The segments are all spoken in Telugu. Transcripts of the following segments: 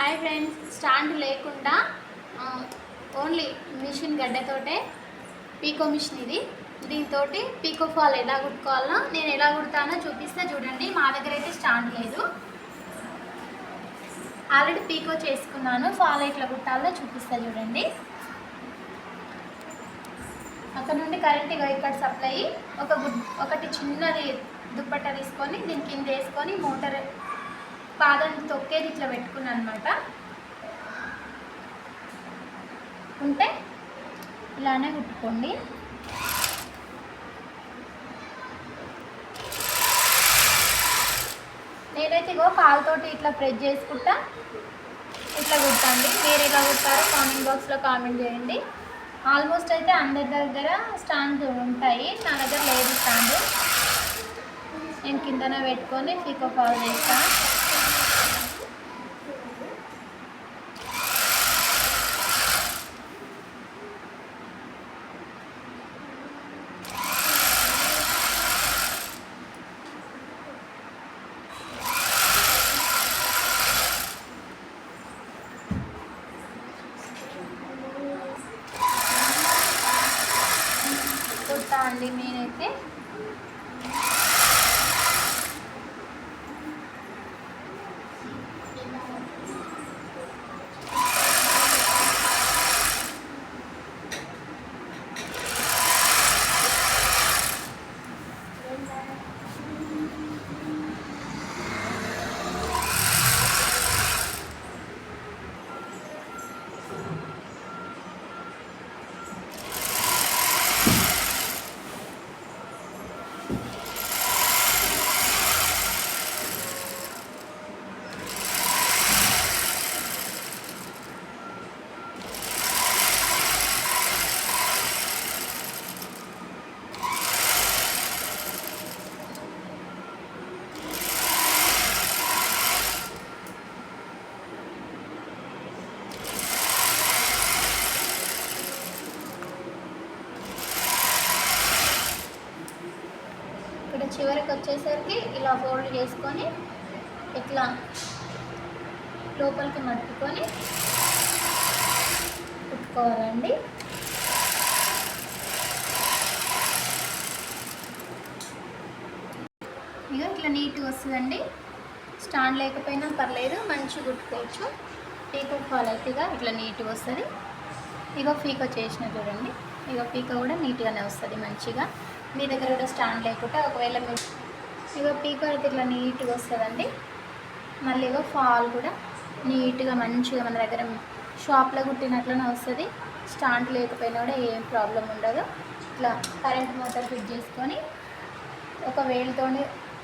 హాయ్ ఫ్రెండ్స్, స్టాండ్ లేకుండా ఓన్లీ మిషన్ గడ్డతోటే పీకో మిషన్ ఇది. దీంతో పీకో ఫాల్ ఎలా కుట్టుకోవాలో నేను ఎలా కుడతానో చూపిస్తే చూడండి. మా దగ్గర అయితే స్టాండ్ లేదు, ఆల్రెడీ పీకో చేసుకున్నాను. ఫాల్ ఎట్లా కుట్టాలో చూపిస్తా చూడండి. అక్కడ నుండి కరెంట్ ఇక్కడ సప్లై ఒకటి చిన్నది దుప్పట్ట తీసుకొని దీని కింద వేసుకొని మోటార్ పాదం తొక్కేది ఇట్లా పెట్టుకున్నాను అనమాట. ఉంటే ఇలానే కుట్టుకోండి. నేనైతే కాలుతోటి ఇట్లా ప్రెస్ చేసుకుంటా ఇట్లా కుట్టండి. మీరు ఎలా కుట్టారో కామెంట్ బాక్స్లో కామెంట్ చేయండి. ఆల్మోస్ట్ అయితే అందరి దగ్గర స్టాండ్ ఉంటాయి, నా దగ్గర లేదు స్టాండ్. నేను కిందనే పెట్టుకొని పీకో ఫాల్ చేస్తాను. అండి నేనైతే చివరికి వచ్చేసరికి ఇలా ఫోల్డ్ చేసుకొని ఇట్లా లోపలికి మట్టుకొని కుట్టుకోవాలండి. ఇక ఇట్లా నీట్గా వస్తుందండి. స్టాండ్ లేకపోయినా పర్లేదు, మంచిగా కుట్టుకోవచ్చు. పీకో ఫాల్ అయితే ఇట్లా నీట్గా వస్తుంది. ఇక పీకో చేసిన చూడండి, ఇక పీకో కూడా నీట్గానే వస్తుంది మంచిగా. మీ దగ్గర కూడా స్టాండ్ లేకుంటే ఒకవేళ మీరు ఇక పీకో అయితే ఇట్లా నీట్గా వస్తుందండి. మళ్ళీ ఇక ఫాల్ కూడా నీట్గా మంచిగా మన దగ్గర షాప్లో కుట్టినట్లనే వస్తుంది. స్టాండ్ లేకపోయినా కూడా ఏం ప్రాబ్లం ఉండదు. ఇట్లా కరెంట్ మోటార్ ఫిట్ చేసుకొని ఒక వేలుతోని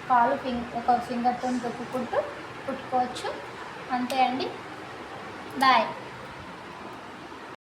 కాలు ఒక ఫింగర్తో తొక్కుకుంటూ కుట్టుకోవచ్చు. అంతే అండి. బాయ్.